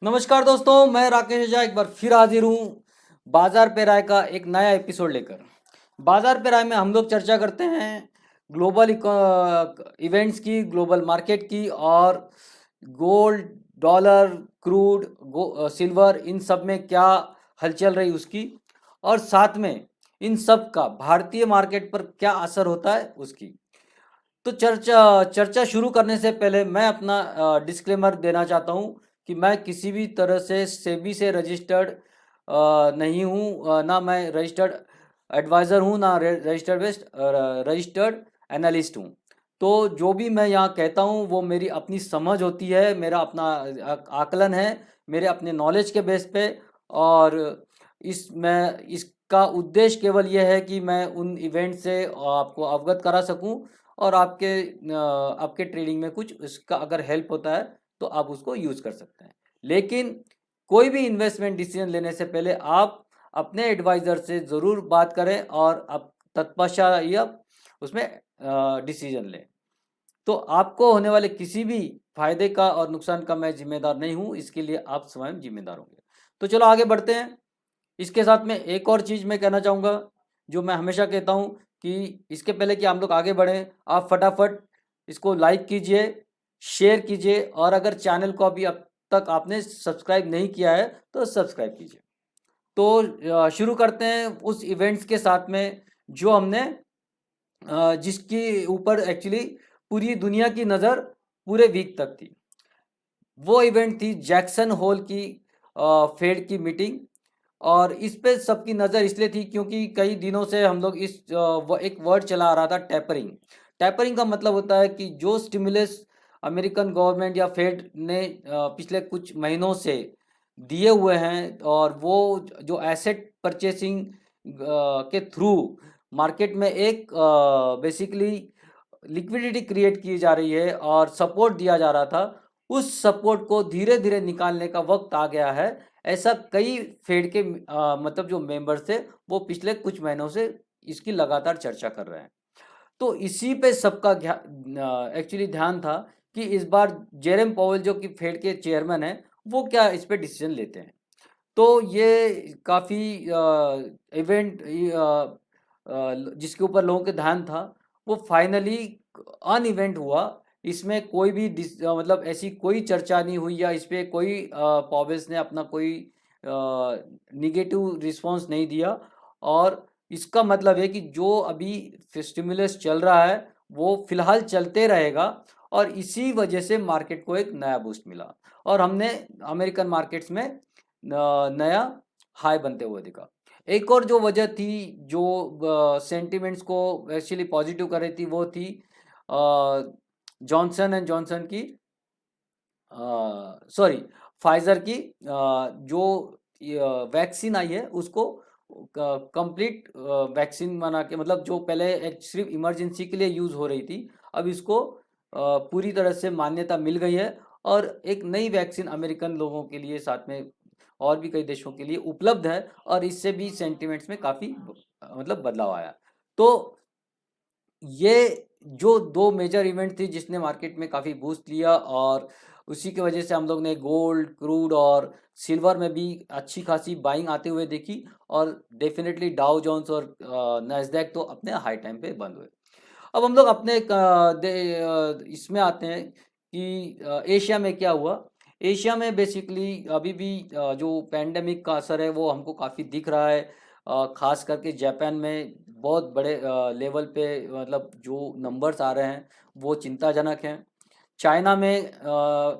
नमस्कार दोस्तों, मैं राकेश झा एक बार फिर हाजिर हूँ बाजार पे राय का एक नया एपिसोड लेकर। बाजार पे राय में हम लोग चर्चा करते हैं ग्लोबल इवेंट्स की, ग्लोबल मार्केट की और गोल्ड, डॉलर, क्रूड, सिल्वर, इन सब में क्या हलचल रही उसकी, और साथ में इन सब का भारतीय मार्केट पर क्या असर होता है उसकी। तो चर्चा चर्चा शुरू करने से पहले मैं अपना डिस्क्लेमर देना चाहता हूँ कि मैं किसी भी तरह से सेबी से रजिस्टर्ड नहीं हूँ, ना मैं रजिस्टर्ड एडवाइज़र हूँ, ना रजिस्टर्ड एनालिस्ट हूँ। तो जो भी मैं यहाँ कहता हूँ वो मेरी अपनी समझ होती है, मेरा अपना आकलन है, मेरे अपने नॉलेज के बेस पे। और इसका उद्देश्य केवल ये है कि मैं उन इवेंट से आपको अवगत करा सकूं, और आपके ट्रेडिंग में कुछ उसका अगर हेल्प होता है तो आप उसको यूज़ कर सकते हैं। लेकिन कोई भी इन्वेस्टमेंट डिसीजन लेने से पहले आप अपने एडवाइज़र से ज़रूर बात करें और आप तत्पश्चात या उसमें डिसीजन लें। तो आपको होने वाले किसी भी फायदे का और नुकसान का मैं जिम्मेदार नहीं हूँ, इसके लिए आप स्वयं जिम्मेदार होंगे। तो चलो आगे बढ़ते हैं। इसके साथ में एक और चीज़ मैं कहना चाहूँगा, जो मैं हमेशा कहता हूँ कि इसके पहले कि हम लोग आगे बढ़ें, आप फटाफट इसको लाइक कीजिए, शेयर कीजिए, और अगर चैनल को अभी अब तक आपने सब्सक्राइब नहीं किया है तो सब्सक्राइब कीजिए। तो शुरू करते हैं उस इवेंट्स के साथ में जो हमने जिसके ऊपर एक्चुअली पूरी दुनिया की नज़र पूरे वीक तक थी। वो इवेंट थी जैक्सन होल की फेड की मीटिंग। और इस पे सबकी नज़र इसलिए थी क्योंकि कई दिनों से हम लोग एक वर्ड चला आ रहा था, टैपरिंग। टैपरिंग का मतलब होता है कि जो स्टिमुलस अमेरिकन गवर्नमेंट या फेड ने पिछले कुछ महीनों से दिए हुए हैं, और वो जो एसेट परचेसिंग के थ्रू मार्केट में एक बेसिकली लिक्विडिटी क्रिएट की जा रही है और सपोर्ट दिया जा रहा था, उस सपोर्ट को धीरे धीरे निकालने का वक्त आ गया है। ऐसा कई फेड के मतलब जो मेंबर्स थे वो पिछले कुछ महीनों से इसकी लगातार चर्चा कर रहे हैं। तो इसी पे सबका एक्चुअली ध्यान था कि इस बार जेरेम पावेल जो कि फेड के चेयरमैन है, वो क्या इस पे डिसीजन लेते हैं। तो ये काफ़ी इवेंट जिसके ऊपर लोगों के ध्यान था, वो फाइनली अन इवेंट हुआ। इसमें कोई भी मतलब ऐसी कोई चर्चा नहीं हुई, या इस पे कोई पॉवेल्स ने अपना कोई निगेटिव रिस्पांस नहीं दिया। और इसका मतलब है कि जो अभी स्टिमुलस चल रहा है वो फिलहाल चलते रहेगा, और इसी वजह से मार्केट को एक नया बूस्ट मिला, और हमने अमेरिकन मार्केट्स में नया हाई बनते हुए दिखा। एक और जो वजह थी जो सेंटिमेंट्स को एक्चुअली पॉजिटिव कर रही थी, वो थी जॉनसन एंड जॉनसन की, सॉरी, फाइजर की जो वैक्सीन आई है उसको कंप्लीट वैक्सीन बना के, मतलब जो पहले एक सिर्फ इमरजेंसी के लिए यूज़ हो रही थी, अब इसको पूरी तरह से मान्यता मिल गई है, और एक नई वैक्सीन अमेरिकन लोगों के लिए, साथ में और भी कई देशों के लिए उपलब्ध है, और इससे भी सेंटिमेंट्स में काफ़ी मतलब बदलाव आया। तो ये जो दो मेजर इवेंट थी जिसने मार्केट में काफ़ी बूस्ट लिया, और उसी की वजह से हम लोग ने गोल्ड, क्रूड और सिल्वर में भी अच्छी खासी बाइंग आते हुए देखी, और डेफिनेटली डाउ जोन्स और नैस्डैक तो अपने हाई टाइम पे बंद हुए। अब हम लोग अपने इसमें आते हैं कि एशिया में क्या हुआ। एशिया में बेसिकली अभी भी जो पैंडेमिक का असर है वो हमको काफ़ी दिख रहा है। खास करके जापान में बहुत बड़े लेवल पे, मतलब जो नंबर्स आ रहे हैं वो चिंताजनक हैं। चाइना में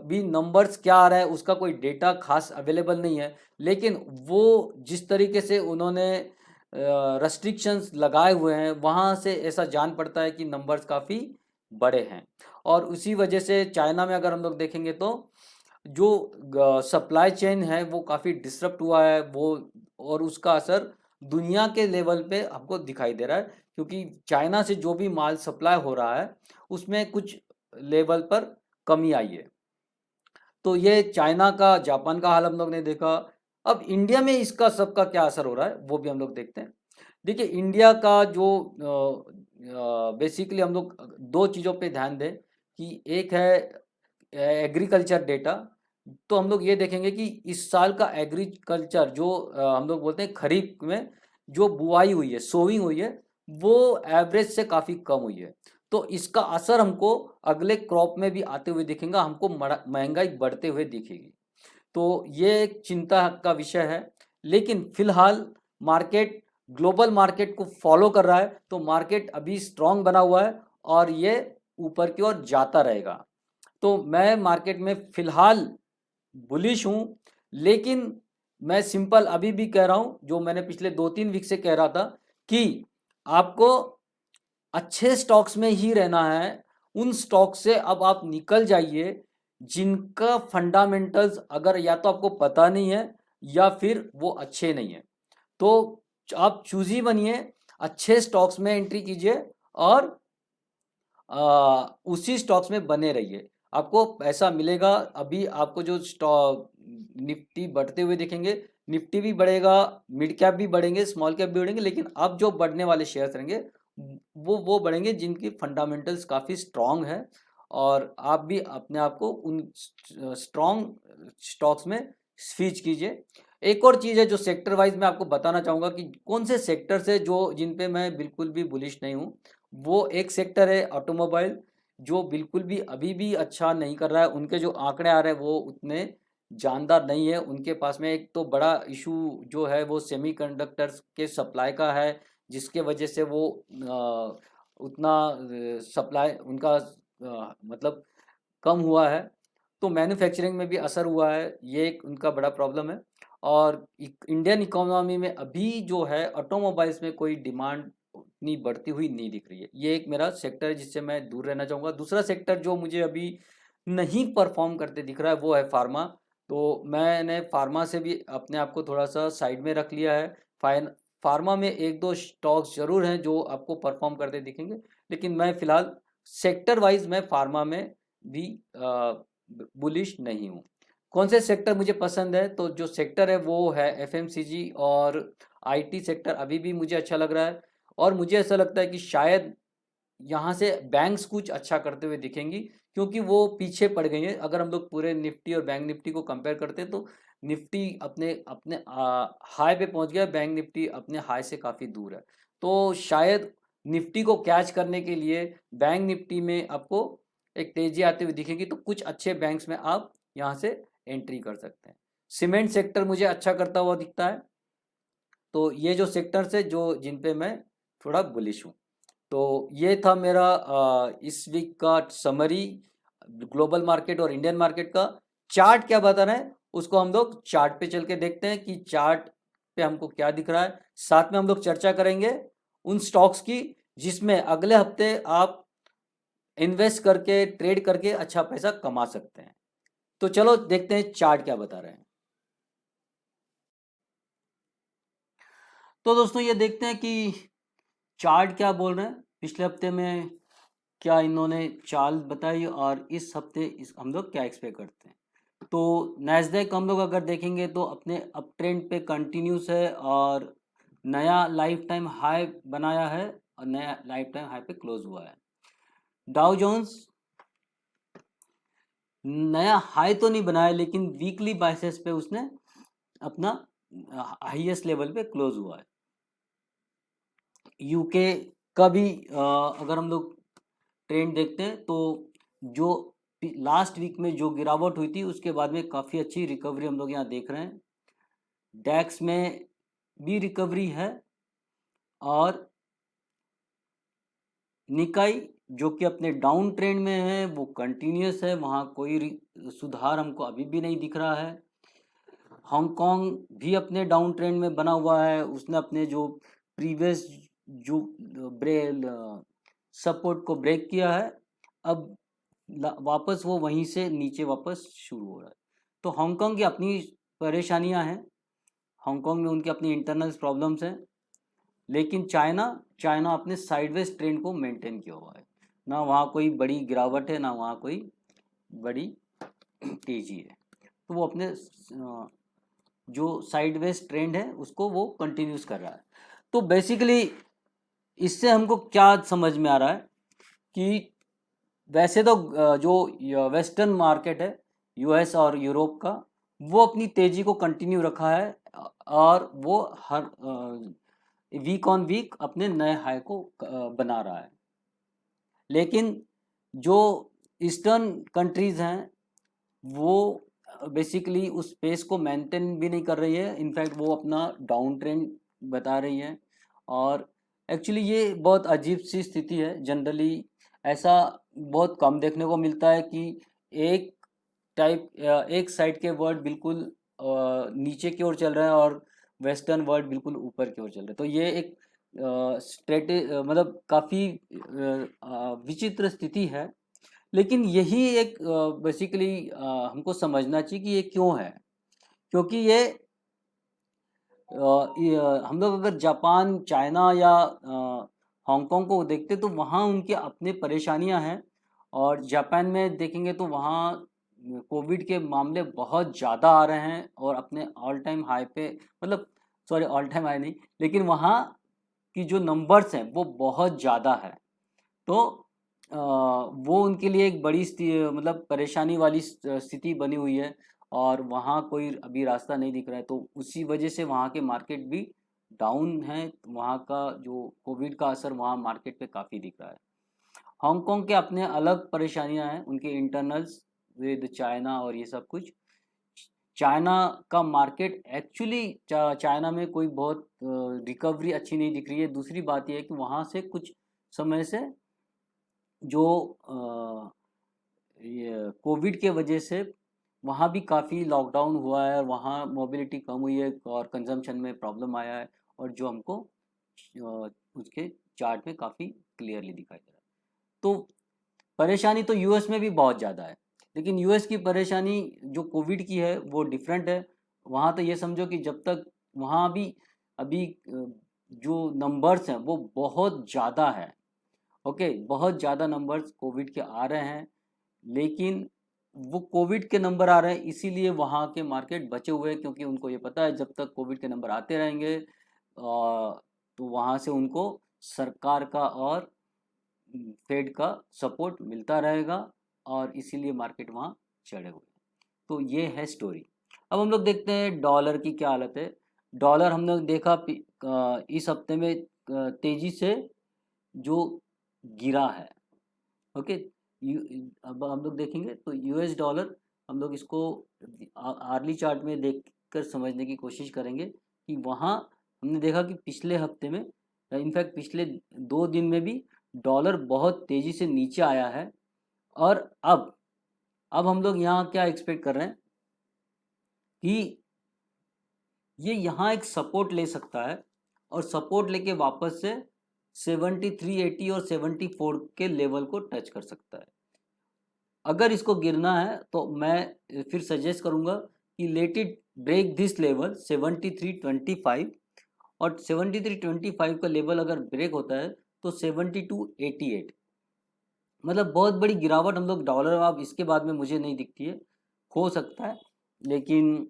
भी नंबर्स क्या आ रहा है उसका कोई डेटा खास अवेलेबल नहीं है, लेकिन वो जिस तरीके से उन्होंने रेस्ट्रिक्शंस लगाए हुए हैं, वहाँ से ऐसा जान पड़ता है कि नंबर्स काफ़ी बड़े हैं। और उसी वजह से चाइना में अगर हम लोग देखेंगे तो जो सप्लाई चेन है वो काफ़ी डिसरप्ट हुआ है वो, और उसका असर दुनिया के लेवल पे हमको दिखाई दे रहा है, क्योंकि चाइना से जो भी माल सप्लाई हो रहा है उसमें कुछ लेवल पर कमी आई है। तो ये चाइना का, जापान का हाल हम लोग ने देखा। अब इंडिया में इसका सबका क्या असर हो रहा है वो भी हम लोग देखते हैं। देखिए, इंडिया का जो बेसिकली हम लोग दो चीज़ों पे ध्यान दें कि एक है एग्रीकल्चर डेटा, तो हम लोग ये देखेंगे कि इस साल का एग्रीकल्चर जो हम लोग बोलते हैं खरीफ में जो बुआई हुई है, सोविंग हुई है, वो एवरेज से काफ़ी कम हुई है। तो इसका असर हमको अगले क्रॉप में भी आते हुए दिखेगा, हमको महंगाई बढ़ते हुए दिखेगी। तो ये एक चिंता का विषय है। लेकिन फिलहाल मार्केट ग्लोबल मार्केट को फॉलो कर रहा है, तो मार्केट अभी स्ट्रांग बना हुआ है और ये ऊपर की ओर जाता रहेगा। तो मैं मार्केट में फिलहाल बुलिश हूँ। लेकिन मैं सिंपल अभी भी कह रहा हूँ, जो मैंने पिछले 2-3 वीक से कह रहा था, कि आपको अच्छे स्टॉक्स में ही रहना है। उन स्टॉक से अब आप निकल जाइए जिनका फंडामेंटल्स अगर या तो आपको पता नहीं है या फिर वो अच्छे नहीं है। तो आप चूजी बनिए, अच्छे स्टॉक्स में एंट्री कीजिए और उसी स्टॉक्स में बने रहिए, आपको पैसा मिलेगा। अभी आपको जो स्टॉक निफ्टी बढ़ते हुए दिखेंगे, निफ्टी भी बढ़ेगा, मिड कैप भी बढ़ेंगे, स्मॉल कैप भी बढ़ेंगे, लेकिन अब जो बढ़ने वाले शेयर्स रहेंगे वो बढ़ेंगे जिनकी फंडामेंटल्स काफ़ी स्ट्रांग है। और आप भी अपने आप को उन स्ट्रांग स्टॉक्स में स्विच कीजिए। एक और चीज़ है जो सेक्टर वाइज मैं आपको बताना चाहूँगा कि कौन से सेक्टर से जो जिन पे मैं बिल्कुल भी बुलिश नहीं हूँ। वो एक सेक्टर है ऑटोमोबाइल, जो बिल्कुल भी अभी भी अच्छा नहीं कर रहा है। उनके जो आंकड़े आ रहे हैं वो उतने जानदार नहीं है। उनके पास में एक तो बड़ा इशू जो है वो सेमीकंडक्टर्स के सप्लाई का है, जिसके वजह से वो उतना सप्लाई उनका मतलब कम हुआ है। तो मैन्युफैक्चरिंग में भी असर हुआ है, ये एक उनका बड़ा प्रॉब्लम है। और इंडियन इकोनॉमी में अभी जो है ऑटोमोबाइल्स में कोई डिमांड उतनी बढ़ती हुई नहीं दिख रही है। ये एक मेरा सेक्टर है जिससे मैं दूर रहना चाहूँगा। दूसरा सेक्टर जो मुझे अभी नहीं परफॉर्म करते दिख रहा है वो है फार्मा। तो मैंने फार्मा से भी अपने आप को थोड़ा सा साइड में रख लिया है। फाइन फार्मा में एक दो स्टॉक्स जरूर हैं जो आपको परफॉर्म करते दिखेंगे, लेकिन मैं फिलहाल सेक्टर वाइज मैं फार्मा में भी बुलिश नहीं हूँ। कौन से सेक्टर मुझे पसंद है, तो जो सेक्टर है वो है एफएमसीजी और आईटी सेक्टर अभी भी मुझे अच्छा लग रहा है। और मुझे ऐसा लगता है कि शायद यहाँ से बैंक्स कुछ अच्छा करते हुए दिखेंगी, क्योंकि वो पीछे पड़ गई हैं। अगर हम लोग पूरे निफ्टी और बैंक निफ्टी को कंपेयर करते हैं तो निफ्टी अपने अपने हाई पे पहुंच गया, बैंक निफ्टी अपने हाई से काफ़ी दूर है। तो शायद निफ्टी को कैच करने के लिए बैंक निफ्टी में आपको एक तेजी आते हुए दिखेगी, तो कुछ अच्छे बैंक्स में आप यहाँ से एंट्री कर सकते हैं। सीमेंट सेक्टर मुझे अच्छा करता हुआ दिखता है। तो ये जो सेक्टर्स है जो जिन पे मैं थोड़ा बुलिश हूँ। तो ये था मेरा इस वीक का समरी, ग्लोबल मार्केट और इंडियन मार्केट का। चार्ट क्या बता रहे हैं उसको हम लोग चार्ट पे चल के देखते हैं कि चार्ट पे हमको क्या दिख रहा है। साथ में हम लोग चर्चा करेंगे उन स्टॉक्स की जिसमें अगले हफ्ते आप इन्वेस्ट करके ट्रेड करके अच्छा पैसा कमा सकते हैं। तो चलो देखते हैं चार्ट क्या बता रहे हैं। तो दोस्तों ये देखते हैं कि चार्ट क्या बोल रहे हैं। पिछले हफ्ते में क्या इन्होंने चाल बताई और इस हफ्ते हम लोग क्या एक्सपेक्ट करते हैं। तो नैस्डैक हम लोग अगर देखेंगे तो अपने अप ट्रेंड पे कंटिन्यूस है और नया लाइफ टाइम हाई बनाया है और नया लाइफ टाइम हाई पे क्लोज हुआ है। डाउ जोन्स नया हाई तो नहीं बनाया, लेकिन वीकली बेसिस पे उसने अपना हाईएस्ट लेवल पे क्लोज हुआ है। यूके का भी अगर हम लोग ट्रेंड देखते हैं तो जो लास्ट वीक में जो गिरावट हुई थी उसके बाद में काफ़ी अच्छी रिकवरी हम लोग यहाँ देख रहे हैं। डैक्स में भी रिकवरी है और निकाई जो कि अपने डाउन ट्रेंड में है वो कंटिन्यूस है, वहाँ कोई सुधार हमको अभी भी नहीं दिख रहा है। हांगकांग भी अपने डाउन ट्रेंड में बना हुआ है, उसने अपने जो प्रीवियस जो सपोर्ट को ब्रेक किया है, अब वापस वो वहीं से नीचे वापस शुरू हो रहा है। तो हांगकांग की अपनी परेशानियां हैं, हांगकांग में उनकी अपनी इंटरनल प्रॉब्लम्स हैं। लेकिन चाइना चाइना अपने साइडवेज ट्रेंड को मेंटेन किया हुआ है, ना वहाँ कोई बड़ी गिरावट है ना वहाँ कोई बड़ी तेजी है। तो वो अपने जो साइडवेज ट्रेंड है उसको वो कंटिन्यूस कर रहा है। तो बेसिकली इससे हमको क्या समझ में आ रहा है कि वैसे तो जो वेस्टर्न मार्केट है यूएस और यूरोप का, वो अपनी तेजी को कंटिन्यू रखा है और वो हर वीक ऑन वीक अपने नए हाई को बना रहा है। लेकिन जो ईस्टर्न कंट्रीज हैं वो बेसिकली उस पेस को मेंटेन भी नहीं कर रही है, इनफैक्ट वो अपना डाउन ट्रेंड बता रही है। और एक्चुअली ये बहुत अजीब सी स्थिति है। जनरली ऐसा बहुत कम देखने को मिलता है कि एक एक साइड के वर्ल्ड बिल्कुल नीचे की ओर चल रहे हैं और वेस्टर्न वर्ल्ड बिल्कुल ऊपर की ओर चल रहे हैं। तो ये एक मतलब काफ़ी विचित्र स्थिति है। लेकिन यही एक बेसिकली हमको समझना चाहिए कि ये क्यों है। क्योंकि ये हम लोग अगर जापान, चाइना या हांगकांग को देखते तो वहाँ उनके अपने परेशानियां हैं। और जापान में देखेंगे तो वहाँ कोविड के मामले बहुत ज़्यादा आ रहे हैं और अपने ऑल टाइम हाई पे, मतलब सॉरी ऑल टाइम हाई नहीं, लेकिन वहाँ की जो नंबर्स हैं वो बहुत ज़्यादा है। तो वो उनके लिए एक बड़ी मतलब परेशानी वाली स्थिति बनी हुई है और वहाँ कोई अभी रास्ता नहीं दिख रहा है। तो उसी वजह से वहाँ के मार्केट भी डाउन है। वहाँ का जो कोविड का असर वहाँ मार्केट पे काफ़ी दिख रहा है। हांगकांग के अपने अलग परेशानियां हैं, उनके इंटरनल्स विद चाइना और ये सब कुछ। चाइना का मार्केट एक्चुअली चाइना में कोई बहुत रिकवरी अच्छी नहीं दिख रही है। दूसरी बात यह है कि वहाँ से कुछ समय से जो ये कोविड के वजह से वहाँ भी काफ़ी लॉकडाउन हुआ है और वहाँ मोबिलिटी कम हुई है और कंजम्पशन में प्रॉब्लम आया है, और जो हमको उसके चार्ट में काफ़ी क्लियरली दिखाई दे रहा है। तो परेशानी तो यूएस में भी बहुत ज़्यादा है, लेकिन यूएस की परेशानी जो कोविड की है वो डिफरेंट है। वहाँ तो ये समझो कि जब तक वहाँ भी अभी जो नंबर्स हैं वो बहुत ज़्यादा है। ओके, बहुत ज़्यादा नंबर्स कोविड के आ रहे हैं, लेकिन वो कोविड के नंबर आ रहे हैं इसीलिए वहाँ के मार्केट बचे हुए हैं, क्योंकि उनको ये पता है जब तक कोविड के नंबर आते रहेंगे तो वहाँ से उनको सरकार का और फेड का सपोर्ट मिलता रहेगा और इसीलिए मार्केट वहाँ चढ़े हुए हैं। तो ये है स्टोरी। अब हम लोग देखते हैं डॉलर की क्या हालत है। डॉलर हम लोग देखा इस हफ्ते में तेजी से जो गिरा है। ओके, अब हम लोग देखेंगे तो यूएस डॉलर, हम लोग इसको आर्ली चार्ट में देख कर समझने की कोशिश करेंगे कि वहाँ हमने देखा कि पिछले हफ्ते में, इनफैक्ट पिछले 2 दिन में भी डॉलर बहुत तेज़ी से नीचे आया है। और अब हम लोग यहाँ क्या एक्सपेक्ट कर रहे हैं कि ये यहाँ एक सपोर्ट ले सकता है और सपोर्ट लेके वापस से 7380 और 74 के लेवल को टच कर सकता है। अगर इसको गिरना है तो मैं फिर सजेस्ट करूंगा कि let it break this level 7325, और 7325 का लेवल अगर ब्रेक होता है तो 7288, मतलब बहुत बड़ी गिरावट हम लोग डॉलर में अब इसके बाद में मुझे नहीं दिखती है। हो सकता है, लेकिन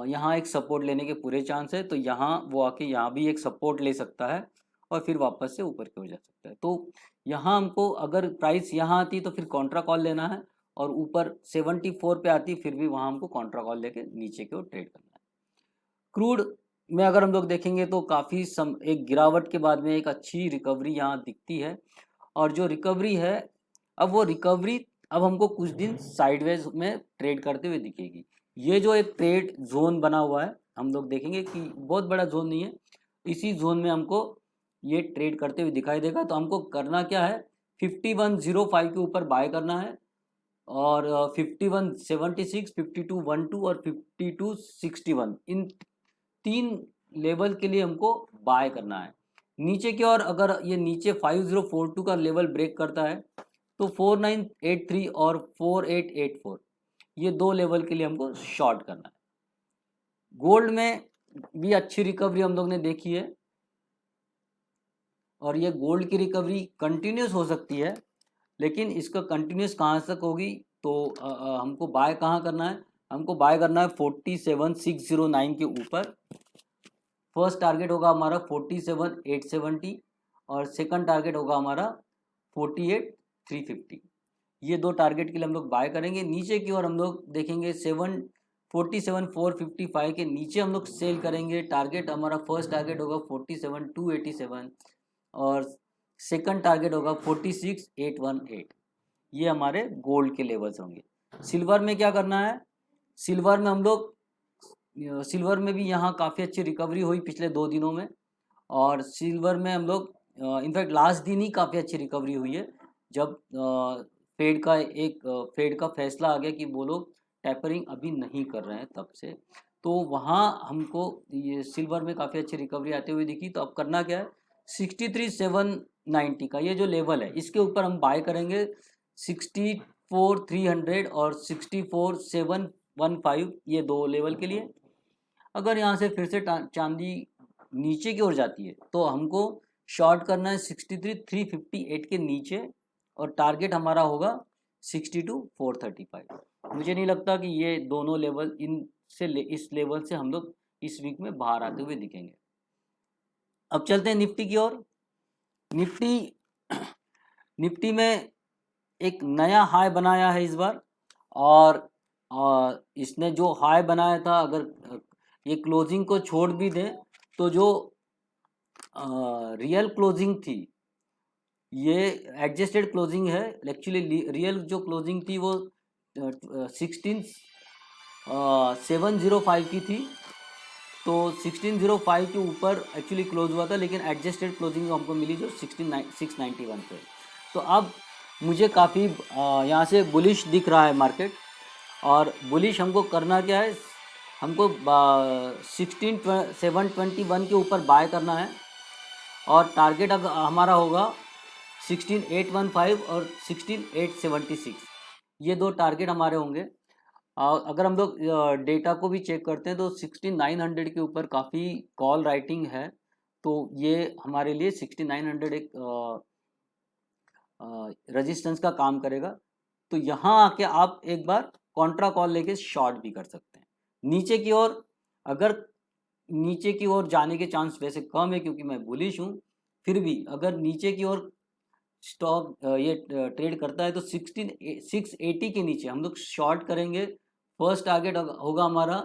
यहाँ एक सपोर्ट लेने के पूरे चांस है। तो यहाँ वो आके यहाँ भी एक सपोर्ट ले सकता है और फिर वापस से ऊपर की ओर जा सकता है। तो यहाँ हमको अगर प्राइस यहाँ आती तो फिर कॉन्ट्रा कॉल लेना है, और ऊपर 74 पे आती फिर भी वहाँ हमको कॉन्ट्रा कॉल लेके नीचे की ओर ट्रेड करना है। क्रूड में अगर हम लोग देखेंगे तो काफ़ी एक गिरावट के बाद में एक अच्छी रिकवरी यहाँ दिखती है। और जो रिकवरी है, अब वो रिकवरी अब हमको कुछ दिन साइडवेज में ट्रेड करते हुए दिखेगी। ये जो एक ट्रेड जोन बना हुआ है, हम लोग देखेंगे कि बहुत बड़ा जोन नहीं है, इसी जोन में हमको ये ट्रेड करते हुए दिखाई देगा। तो हमको करना क्या है, 5105 के ऊपर बाय करना है और 5176, 5212 और 5261, इन 3 लेवल के लिए हमको बाय करना है। नीचे की ओर अगर ये नीचे 5042 का लेवल ब्रेक करता है तो 4983 और 4884, ये 2 लेवल के लिए हमको शॉर्ट करना है। गोल्ड में भी अच्छी रिकवरी हम लोग ने देखी है और ये गोल्ड की रिकवरी कंटिन्यूस हो सकती है, लेकिन इसका कंटिन्यूस कहाँ तक होगी, तो हमको बाय कहाँ करना है, हमको बाय करना है 47609 के ऊपर। फर्स्ट टारगेट होगा हमारा 47870 और सेकंड टारगेट होगा हमारा 48350। ये दो टारगेट के लिए हम लोग बाय करेंगे। नीचे की ओर हम लोग देखेंगे 47,455 के नीचे हम लोग सेल करेंगे। टारगेट हमारा फर्स्ट टारगेट होगा 47,287 और सेकंड टारगेट होगा 46,818। ये हमारे गोल्ड के लेवल्स होंगे। सिल्वर में क्या करना है? सिल्वर में हम लोग सिल्वर में भी यहाँ काफ़ी अच्छी रिकवरी हुई पिछले 2 दिनों में और सिल्वर में हम लोग इनफैक्ट लास्ट दिन ही काफ़ी अच्छी रिकवरी हुई है जब फेड का फैसला आ गया कि वो लोग टेपरिंग अभी नहीं कर रहे हैं तब से। तो वहाँ हमको ये सिल्वर में काफ़ी अच्छी रिकवरी आते हुए दिखी। तो अब करना क्या है, 63,790 का ये जो लेवल है इसके ऊपर हम बाय करेंगे 64,300 और 64,715 ये दो लेवल के लिए। अगर यहाँ से फिर से चांदी नीचे की ओर जाती है तो हमको शॉर्ट करना है 63,358 के नीचे और टारगेट हमारा होगा 62,435। मुझे नहीं लगता कि ये दोनों लेवल इस लेवल से हम लोग इस वीक में बाहर आते हुए दिखेंगे। अब चलते हैं निफ्टी की ओर। निफ्टी में एक नया हाई बनाया है इस बार और इसने जो हाई बनाया था अगर ये क्लोजिंग को छोड़ भी दें तो जो रियल क्लोजिंग थी ये एडजस्टेड क्लोजिंग है। एक्चुअली रियल जो क्लोजिंग थी वो 16,705 की थी। तो 1605 के ऊपर एक्चुअली क्लोज हुआ था लेकिन एडजस्टेड क्लोजिंग हमको मिली जो 691 पे। तो अब मुझे काफ़ी यहाँ से बुलिश दिख रहा है मार्केट और बुलिश हमको करना क्या है, हमको 16,721 के ऊपर बाय करना है और टारगेट हमारा होगा 16,815 और 16,876। ये दो टारगेट हमारे होंगे। अगर हम लोग डेटा को भी चेक करते हैं तो 6900 के ऊपर काफ़ी कॉल राइटिंग है। तो ये हमारे लिए 6900 एक रेजिस्टेंस का काम करेगा। तो यहाँ आके आप एक बार कॉन्ट्रा कॉल लेके शॉर्ट भी कर सकते हैं। नीचे की ओर अगर नीचे की ओर जाने के चांस वैसे कम है क्योंकि मैं बुलिश हूँ, फिर भी अगर नीचे की ओर स्टॉक ये ट्रेड करता है तो 680 के नीचे हम लोग शॉर्ट करेंगे। फर्स्ट टारगेट होगा हमारा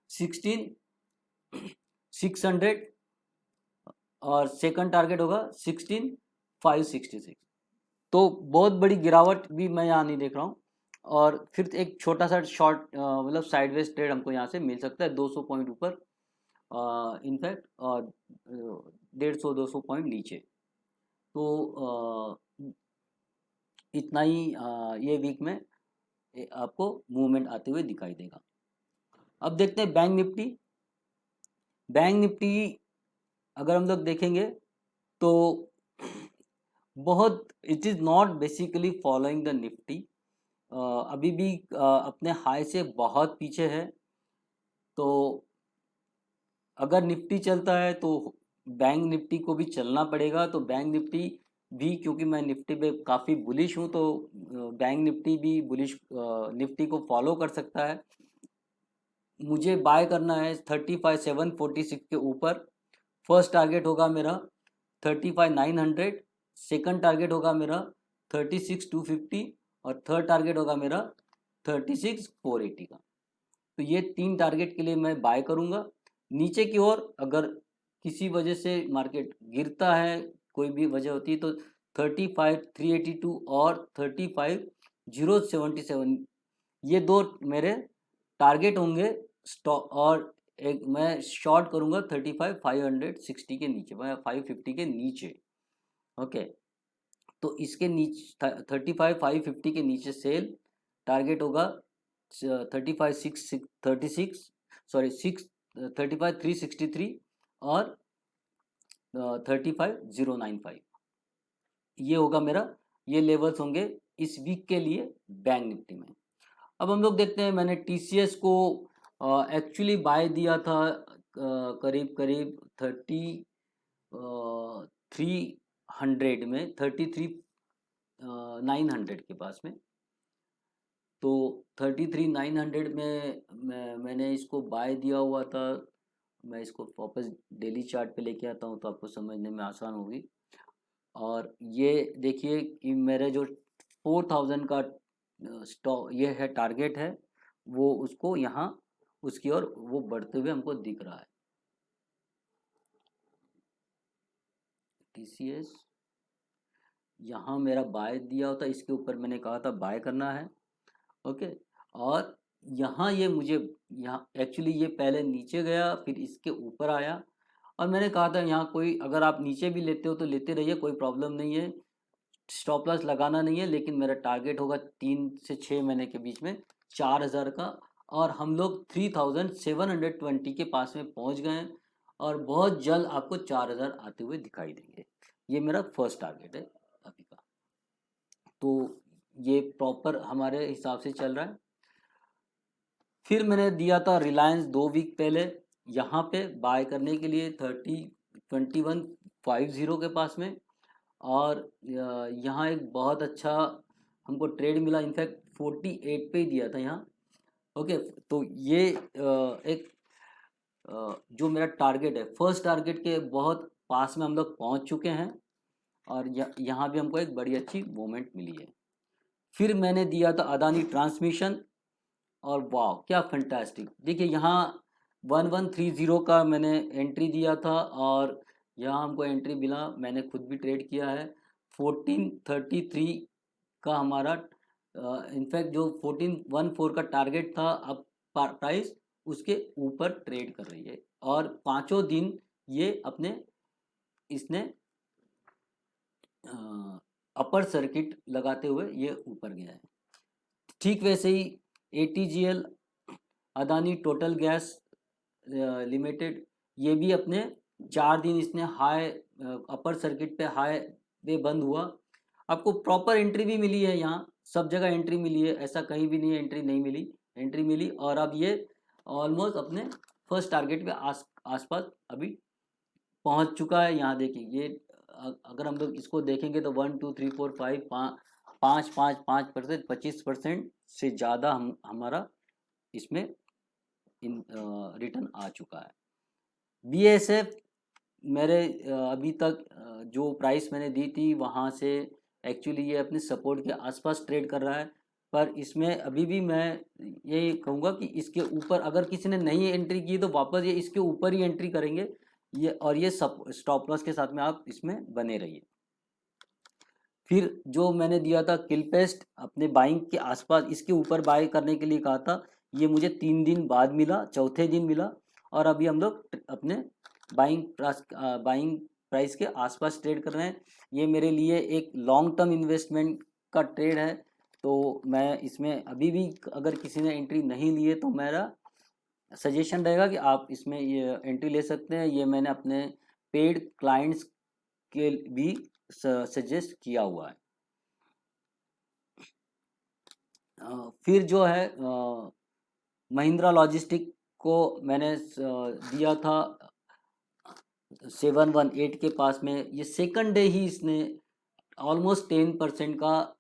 16,600 और सेकंड टारगेट होगा 16,566। तो बहुत बड़ी गिरावट भी मैं यहाँ नहीं देख रहा हूँ और फिर एक छोटा सा शॉर्ट मतलब साइडवेज ट्रेड हमको यहाँ से मिल सकता है 200 पॉइंट ऊपर, इनफैक्ट 150-200 पॉइंट नीचे। तो इतना ही ये वीक में आपको मूवमेंट आते हुए दिखाई देगा। अब देखते हैं बैंक निफ्टी। बैंक निफ्टी अगर हम लोग देखेंगे तो बहुत it is not basically following the Nifty, अभी भी अपने हाई से बहुत पीछे है। तो अगर निफ्टी चलता है तो बैंक निफ्टी को भी चलना पड़ेगा। तो बैंक निफ्टी भी, क्योंकि मैं निफ्टी पे काफ़ी बुलिश हूँ, तो बैंक निफ्टी भी बुलिश निफ्टी को फॉलो कर सकता है। मुझे बाय करना है 35,746 के ऊपर। फर्स्ट टारगेट होगा मेरा 35,900, सेकंड टारगेट होगा मेरा 36,250 और थर्ड टारगेट होगा मेरा 36,480 का। तो ये 3 टारगेट के लिए मैं बाय करूँगा। नीचे की ओर अगर किसी वजह से मार्केट गिरता है, कोई भी वजह होती है, तो 35,382 और 35,077 ये दो मेरे टारगेट होंगे स्टॉक। और एक मैं शॉर्ट करूँगा 35,560 के नीचे, 550 के नीचे। ओके, तो इसके नीचे 35,550 के नीचे सेल टारगेट होगा 35,363 और 35,095। ये होगा मेरा, ये लेवल्स होंगे इस वीक के लिए बैंक निफ्टी में। अब हम लोग देखते हैं, मैंने TCS को एक्चुअली बाय दिया था करीब 33,300 में, 33,900 के पास में। तो 33,900 में मैंने इसको बाय दिया हुआ था। मैं इसको वापस डेली चार्ट पे लेके आता हूँ तो आपको समझने में आसान होगी। और ये देखिए कि मेरे जो 4,000 का स्टॉक ये है टारगेट है, वो उसको यहाँ उसकी ओर वो बढ़ते हुए हमको दिख रहा है। TCS यहाँ मेरा बाय दिया होता, इसके ऊपर मैंने कहा था बाय करना है। ओके, और यहाँ ये मुझे यहाँ एक्चुअली ये पहले नीचे गया फिर इसके ऊपर आया, और मैंने कहा था यहाँ कोई अगर आप नीचे भी लेते हो तो लेते रहिए, कोई प्रॉब्लम नहीं है, स्टॉप लॉस लगाना नहीं है, लेकिन मेरा टारगेट होगा 3 से 6 महीने के बीच में 4,000 का, और हम लोग 3,720 के पास में पहुंच गए हैं, और बहुत जल्द आपको 4,000 आते हुए दिखाई देंगे। ये मेरा फर्स्ट टारगेट है अभी का, तो ये प्रॉपर हमारे हिसाब से चल रहा है। फिर मैंने दिया था रिलायंस 2 वीक पहले यहाँ पे बाय करने के लिए 2150 के पास में, और यहाँ एक बहुत अच्छा हमको ट्रेड मिला, इनफैक्ट 48 पे ही दिया था यहाँ। ओके, तो ये एक जो मेरा टारगेट है, फर्स्ट टारगेट के बहुत पास में हम लोग पहुँच चुके हैं, और यहाँ भी हमको एक बड़ी अच्छी मूवमेंट मिली है। फिर मैंने दिया था अदानी ट्रांसमिशन, और वाह क्या फंटास्टिक, देखिए यहाँ 1130 का मैंने एंट्री दिया था, और यहाँ हमको एंट्री मिला, मैंने खुद भी ट्रेड किया है। 1433 का हमारा इनफैक्ट जो 1414 का टारगेट था, अब प्राइस उसके ऊपर ट्रेड कर रही है, और पाँचों दिन ये अपने इसने अपर सर्किट लगाते हुए ये ऊपर गया है। ठीक वैसे ही ATGL Adani total gas limited, ये भी अपने 4 दिन इसने हाई अपर सर्किट पे हाई पे बंद हुआ। आपको प्रॉपर एंट्री भी मिली है, यहाँ सब जगह एंट्री मिली है, ऐसा कहीं भी नहीं है एंट्री नहीं मिली, एंट्री मिली, और अब ये ऑलमोस्ट अपने फर्स्ट टारगेट के आसपास अभी पहुंच चुका है। यहाँ देखिए ये अगर हम लोग इसको देखेंगे तो 1 2 3 4 5 5% 25% से ज़्यादा हमारा इसमें रिटर्न आ चुका है। BASF मेरे अभी तक जो प्राइस मैंने दी थी वहाँ से एक्चुअली ये अपने सपोर्ट के आसपास ट्रेड कर रहा है, पर इसमें अभी भी मैं यही कहूँगा कि इसके ऊपर अगर किसी ने नहीं एंट्री की तो वापस ये इसके ऊपर ही एंट्री करेंगे ये, और ये स्टॉप लॉस के साथ में आप इसमें बने रहिए। फिर जो मैंने दिया था किलपेस्ट अपने बाइंग के आसपास, इसके ऊपर बाय करने के लिए कहा था, ये मुझे 3 दिन बाद मिला, चौथे दिन मिला, और अभी हम लोग अपने बाइंग प्राइस के आसपास ट्रेड कर रहे हैं। ये मेरे लिए एक लॉन्ग टर्म इन्वेस्टमेंट का ट्रेड है, तो मैं इसमें अभी भी अगर किसी ने एंट्री नहीं ली है तो मेरा सजेशन रहेगा कि आप इसमें ये एंट्री ले सकते हैं। ये मैंने अपने पेड क्लाइंट्स के भी सजेस्ट किया हुआ है। फिर जो है महिंद्रा लॉजिस्टिक को मैंने दिया था 718 के पास में, ये सेकंड डे ही इसने ऑलमोस्ट 10% का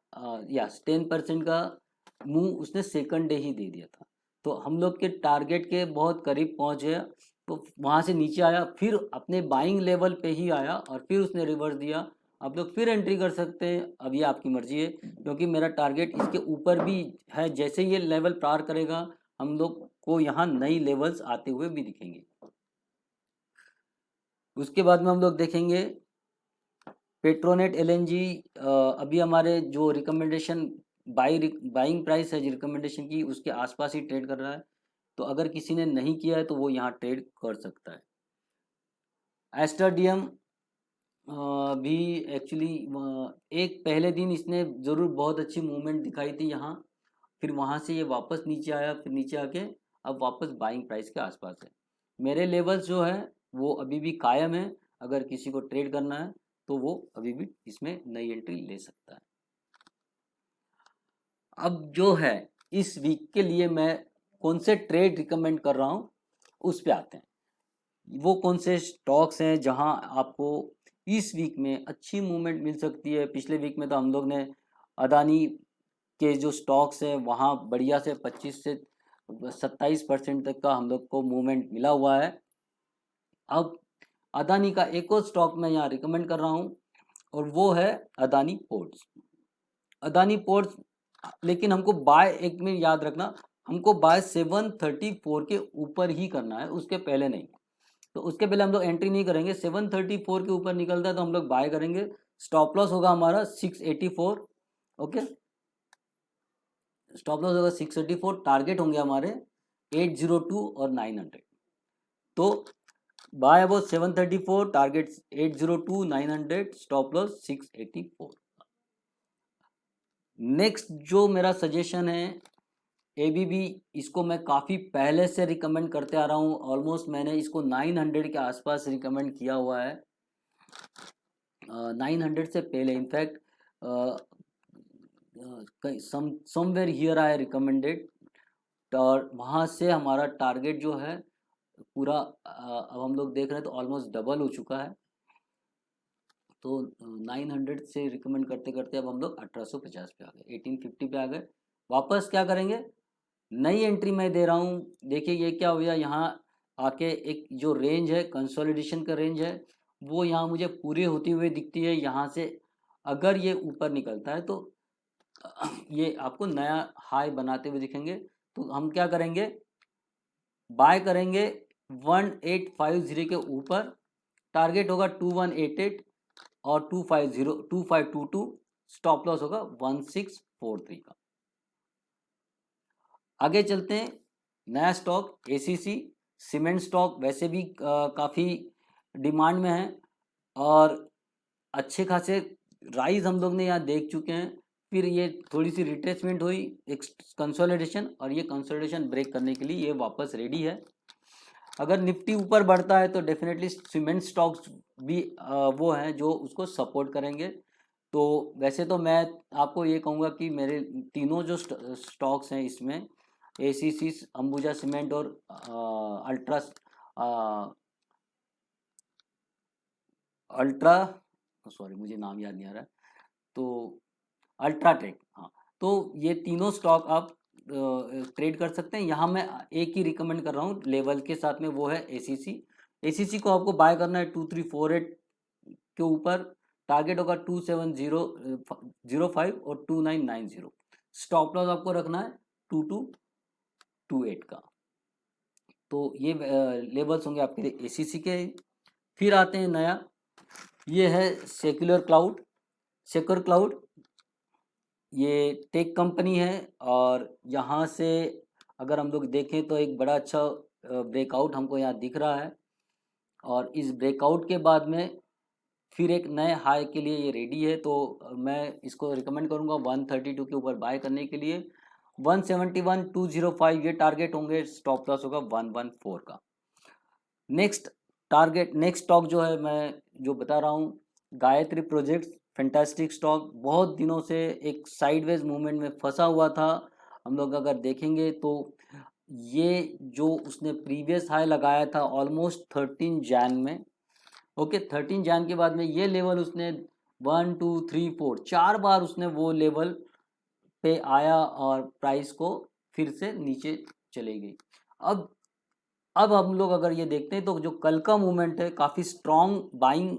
10% का मूव उसने सेकंड डे ही दे दिया था, तो हम लोग के टारगेट के बहुत करीब पहुंच गया, तो वहाँ से नीचे आया, फिर अपने बाइंग लेवल पे ही आया, और फिर उसने रिवर्स दिया। आप लोग फिर एंट्री कर सकते हैं, अब ये आपकी मर्जी है, क्योंकि मेरा टारगेट इसके ऊपर भी है, जैसे ये लेवल पार करेगा हम लोग को यहाँ नई लेवल्स आते हुए भी दिखेंगे। उसके बाद में हम लोग देखेंगे पेट्रोनेट LNG, अभी हमारे जो रिकमेंडेशन बाइंग प्राइस है रिकमेंडेशन की उसके आसपास ही ट्रेड कर रहा है, तो अगर किसी ने नहीं किया है तो वो यहाँ ट्रेड कर सकता है। एस्टरडीएम भी एक्चुअली एक पहले दिन इसने ज़रूर बहुत अच्छी मूवमेंट दिखाई थी यहाँ, फिर वहाँ से ये वापस नीचे आया, फिर नीचे आके अब वापस बाइंग प्राइस के आसपास है। मेरे लेवल्स जो है वो अभी भी कायम है, अगर किसी को ट्रेड करना है तो वो अभी भी इसमें नई एंट्री ले सकता है। अब जो है इस वीक के लिए मैं कौन से ट्रेड रिकमेंड कर रहा हूँ उस पे आते हैं। वो कौन से स्टॉक्स हैं जहां आपको इस वीक में अच्छी मूवमेंट मिल सकती है। पिछले वीक में तो हम लोग ने अदानी के जो स्टॉक्स हैं वहाँ बढ़िया से 25 से 27% तक का हम लोग को मूवमेंट मिला हुआ है। अब अदानी का एक और स्टॉक मैं यहाँ रिकमेंड कर रहा हूँ, और वो है अदानी पोर्ट्स। अदानी पोर्ट्स लेकिन हमको बाय, एक में याद रखना, हमको बाय 734 के ऊपर ही करना है, उसके पहले नहीं। तो उसके पहले हम लोग एंट्री नहीं करेंगे। 734 के ऊपर निकलता है तो हम लोग बाय करेंगे। स्टॉप लॉस होगा हमारा 684। ओके, स्टॉप लॉस होगा 684, टारगेट होंगे हमारे 802 और 900। तो by about 734, target 802, 900, stop loss 684। Next जो मेरा सजेशन है एबीबी, इसको मैं काफ़ी पहले से रिकमेंड करते आ रहा हूँ। ऑलमोस्ट मैंने इसको 900 के आसपास रिकमेंड किया हुआ है। 900 से पहले in fact somewhere here I recommended, और वहाँ से हमारा टारगेट जो है पूरा अब हम लोग देख रहे हैं तो ऑलमोस्ट डबल हो चुका है। तो 900 से रिकमेंड करते करते अब हम लोग 1850 पे आ गए, 1850 पे आ गए। वापस क्या करेंगे, नई एंट्री मैं दे रहा हूँ। देखिए ये क्या हो गया, यहाँ आके एक जो रेंज है, कंसोलिडेशन का रेंज है, वो यहाँ मुझे पूरी होती हुई दिखती है। यहाँ से अगर ये ऊपर निकलता है तो ये आपको नया हाई बनाते हुए दिखेंगे। तो हम क्या करेंगे, बाय करेंगे 1850 के ऊपर, टारगेट होगा 2188 और 2522, स्टॉप लॉस होगा 1643 का। आगे चलते हैं, नया स्टॉक एसीसी सीमेंट स्टॉक, वैसे भी काफ़ी डिमांड में है और अच्छे खासे राइज हम लोग ने यहाँ देख चुके हैं। फिर ये थोड़ी सी रिट्रेसमेंट हुई, एक कंसोलिडेशन, और ये कंसोलिडेशन ब्रेक करने के लिए ये वापस रेडी है। अगर निफ्टी ऊपर बढ़ता है तो डेफिनेटली सीमेंट स्टॉक्स भी वो हैं जो उसको सपोर्ट करेंगे। तो वैसे तो मैं आपको ये कहूँगा कि मेरे तीनों जो स्टॉक्स हैं इसमें, एसीसी, अंबुजा सीमेंट और अल्ट्रा अल्ट्रा सॉरी मुझे नाम याद नहीं आ रहा है, तो अल्ट्राटेक, हाँ, तो ये तीनों स्टॉक आप ट्रेड कर सकते हैं। यहाँ मैं एक ही रिकमेंड कर रहा हूँ लेवल के साथ में, वो है एसीसी। एसीसी को आपको बाय करना है 2348 के ऊपर, टारगेट होगा 27005 और 2990, स्टॉप लॉस आपको रखना है 2228 का। तो ये लेवल्स होंगे आपके लिए एसीसी के। फिर आते हैं नया, ये है सेक्युलर क्लाउड। सेक्युलर क्लाउड ये टेक कंपनी है और यहाँ से अगर हम लोग देखें तो एक बड़ा अच्छा ब्रेकआउट हमको यहाँ दिख रहा है। और इस ब्रेकआउट के बाद में फिर एक नए हाई के लिए ये रेडी है। तो मैं इसको रिकमेंड करूँगा 132 के ऊपर बाय करने के लिए। 171 205 ये टारगेट होंगे, स्टॉप लॉस होगा 114 का। नेक्स्ट टारगेट, नेक्स्ट स्टॉक जो है मैं जो बता रहा हूँ, गायत्री प्रोजेक्ट्स, फैंटास्टिक स्टॉक, बहुत दिनों से एक साइडवेज मूवमेंट में फंसा हुआ था। हम लोग अगर देखेंगे तो ये जो उसने प्रीवियस हाई लगाया था ऑलमोस्ट 13 जैन में, ओके, 13 जैन के बाद में ये लेवल उसने 1 2 3 4 4 बार उसने वो लेवल पे आया और प्राइस को फिर से नीचे चली गई। अब हम लोग अगर ये देखते हैं तो जो कल का मूवमेंट है, काफ़ी स्ट्रॉन्ग बाइंग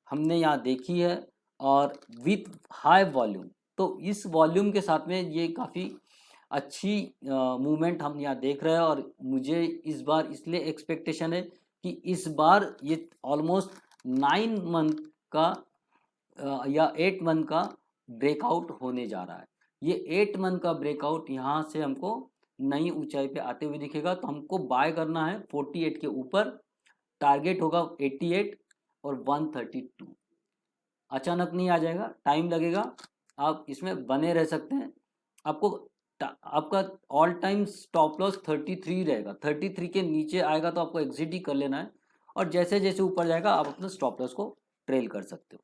हमने यहाँ देखी है और विथ हाई वॉल्यूम। तो इस वॉल्यूम के साथ में ये काफ़ी अच्छी मूवमेंट हम यहाँ देख रहे हैं। और मुझे इस बार इसलिए एक्सपेक्टेशन है कि इस बार ये ऑलमोस्ट 9 मंथ का या 8 मंथ का ब्रेकआउट होने जा रहा है। ये 8 मंथ का ब्रेकआउट यहाँ से हमको नई ऊंचाई पे आते हुए दिखेगा। तो हमको बाय करना है 48 के ऊपर, टारगेट होगा 88 और 132। अचानक नहीं आ जाएगा, टाइम लगेगा, आप इसमें बने रह सकते हैं। आपको आपका ऑल टाइम स्टॉप लॉस 33 रहेगा, 33 के नीचे आएगा तो आपको एग्जिट ही कर लेना है। और जैसे जैसे ऊपर जाएगा आप अपने स्टॉप लॉस को ट्रेल कर सकते हो।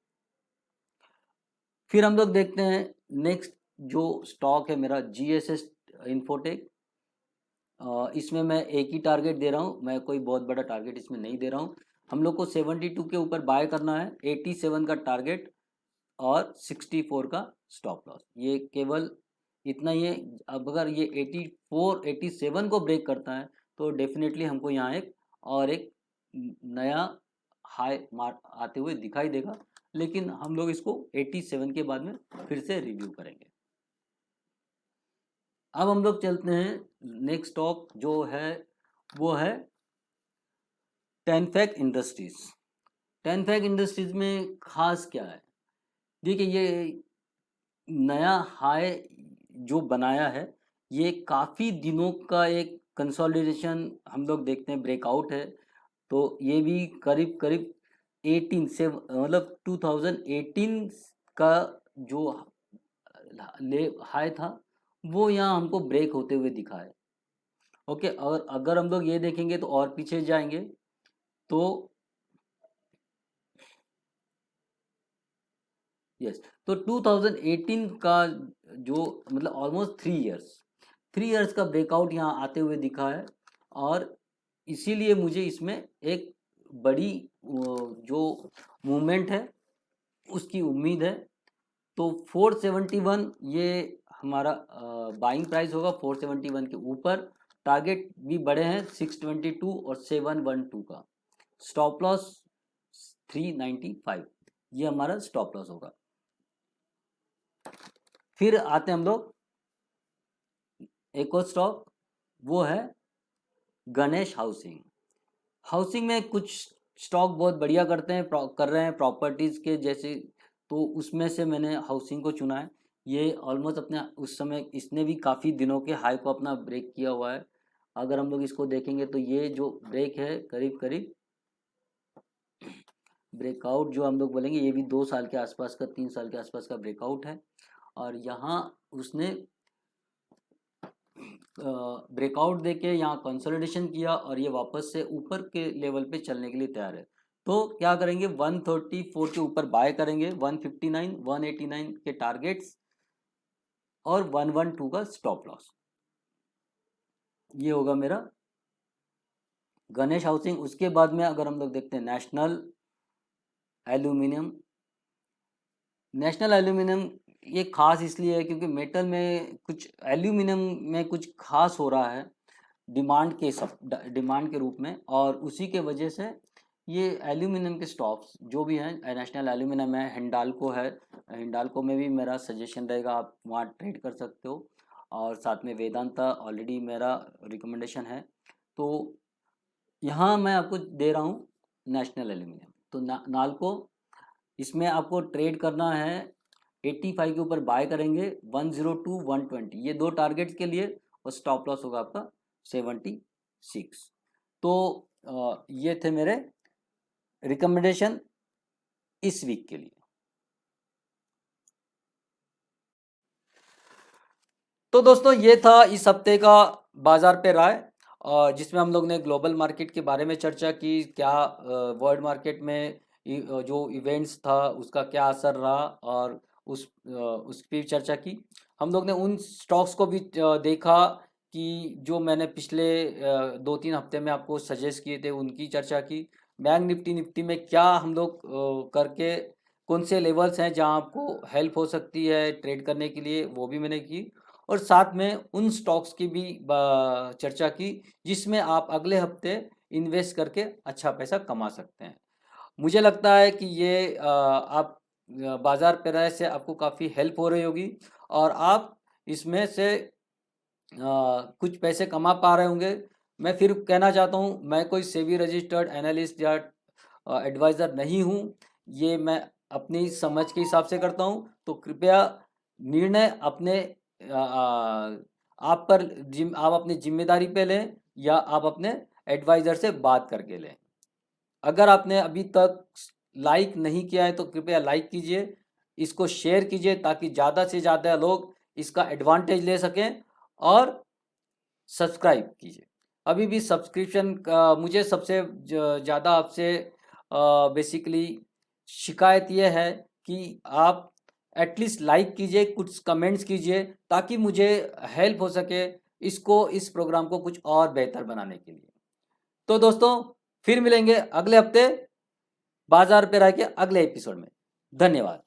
फिर हम लोग देखते हैं नेक्स्ट जो स्टॉक है मेरा, जीएसएस इन्फोटेक। इसमें मैं एक ही टारगेट दे रहा हूँ, मैं कोई बहुत बड़ा टारगेट इसमें नहीं दे रहा हूँ। हम लोग को 72 के ऊपर बाय करना है, 87 का टारगेट और 64 का स्टॉप लॉस, ये केवल इतना ही है। अब अगर ये 84 87 को ब्रेक करता है तो डेफिनेटली हमको यहाँ एक नया हाई मार्क आते हुए दिखाई देगा। लेकिन हम लोग इसको 87 के बाद में फिर से रिव्यू करेंगे। अब हम लोग चलते हैं नेक्स्ट स्टॉक जो है वो है टेनफैक इंडस्ट्रीज। टेनफैक इंडस्ट्रीज में खास क्या है, देखिए ये नया हाई जो बनाया है, ये काफ़ी दिनों का एक कंसोलिडेशन हम लोग देखते हैं, ब्रेकआउट है। तो ये भी करीब करीब 18 से मतलब 2018 का जो ले हाई था वो यहाँ हमको ब्रेक होते हुए दिखा है। ओके, और अगर हम लोग ये देखेंगे तो और पीछे जाएंगे तो यस, तो 2018 का जो मतलब ऑलमोस्ट 3 इयर्स का ब्रेकआउट यहाँ आते हुए दिखा है, और इसीलिए मुझे इसमें एक बड़ी जो मूवमेंट है उसकी उम्मीद है। तो 471 ये हमारा बाइंग प्राइस होगा, 471 के ऊपर टारगेट भी बड़े हैं 622 और 712 का। स्टॉप लॉस 395, ये हमारा स्टॉप लॉस होगा। फिर आते हैं हम लोग एक और स्टॉक, वो है गणेश हाउसिंग। हाउसिंग में कुछ स्टॉक बहुत बढ़िया करते हैं, कर रहे हैं प्रॉपर्टीज़ के जैसे, तो उसमें से मैंने हाउसिंग को चुना है। ये ऑलमोस्ट अपने उस समय इसने भी काफ़ी दिनों के हाई को अपना ब्रेक किया हुआ है। अगर हम लोग इसको देखेंगे तो ये जो ब्रेक है करीब करीब ब्रेकआउट जो हम लोग बोलेंगे, ये भी 2 साल के आसपास का, 3 साल के आसपास का ब्रेकआउट है। और यहाँ उसने ब्रेकआउट देके यहाँ कंसोलिडेशन किया और ये वापस से ऊपर के लेवल पे चलने के लिए तैयार है। तो क्या करेंगे, 134 के ऊपर बाय करेंगे, 159 189 के टारगेट्स और 112 का स्टॉप लॉस। ये होगा मेरा गणेश हाउसिंग। उसके बाद में अगर हम लोग देखते हैं नेशनल एल्यूमिनियम। नेशनल एल्यूमिनियम ये खास इसलिए है क्योंकि मेटल में कुछ, एल्यूमिनियम में कुछ खास हो रहा है डिमांड के रूप में, और उसी के वजह से ये एल्यूमिनियम के स्टॉक्स जो भी हैं, नेशनल एल्यूमिनियम है, हिंडाल्को है, हिंडाल्को में भी मेरा सजेशन रहेगा, आप वहाँ ट्रेड कर सकते हो। और साथ में वेदांता ऑलरेडी मेरा रिकमेंडेशन है। तो यहाँ मैं आपको दे रहा हूँ नेशनल एल्यूमिनियम। तो नाल्को, इसमें आपको ट्रेड करना है 85 के ऊपर बाय करेंगे, 102 120 ये दो टारगेट्स के लिए, और स्टॉप लॉस होगा आपका 76। तो ये थे मेरे रिकमेंडेशन इस वीक के लिए। तो दोस्तों ये था इस हफ्ते का बाजार पे राय, जिसमें हम लोग ने ग्लोबल मार्केट के बारे में चर्चा की, क्या वर्ल्ड मार्केट में जो इवेंट्स था उसका क्या असर रहा, और उस पर चर्चा की। हम लोग ने उन स्टॉक्स को भी देखा कि जो मैंने पिछले 2-3 हफ्ते में आपको सजेस्ट किए थे, उनकी चर्चा की। बैंक निफ्टी में क्या हम लोग करके, कौन से लेवल्स हैं जहां आपको हेल्प हो सकती है ट्रेड करने के लिए, वो भी मैंने की। और साथ में उन स्टॉक्स की भी चर्चा की जिसमें आप अगले हफ्ते इन्वेस्ट करके अच्छा पैसा कमा सकते हैं। मुझे लगता है कि ये आप बाजार पैराय से आपको काफ़ी हेल्प हो रही होगी, और आप इसमें से कुछ पैसे कमा पा रहे होंगे। मैं फिर कहना चाहता हूँ, मैं कोई सेबी रजिस्टर्ड एनालिस्ट या एडवाइज़र नहीं हूँ, ये मैं अपनी समझ के हिसाब से करता हूँ। तो कृपया निर्णय अपने आप पर आप अपनी जिम्मेदारी पे लें, या आप अपने एडवाइज़र से बात करके लें। अगर आपने अभी तक लाइक नहीं किया है तो कृपया लाइक कीजिए, इसको शेयर कीजिए ताकि ज़्यादा से ज़्यादा लोग इसका एडवांटेज ले सकें, और सब्सक्राइब कीजिए। अभी भी सब्सक्रिप्शन का मुझे सबसे ज़्यादा आपसे बेसिकली शिकायत ये है कि आप एटलीस्ट लाइक कीजिए, कुछ कमेंट्स कीजिए, ताकि मुझे हेल्प हो सके इस प्रोग्राम को कुछ और बेहतर बनाने के लिए। तो दोस्तों फिर मिलेंगे अगले हफ्ते बाजार पे रह के अगले एपिसोड में। धन्यवाद।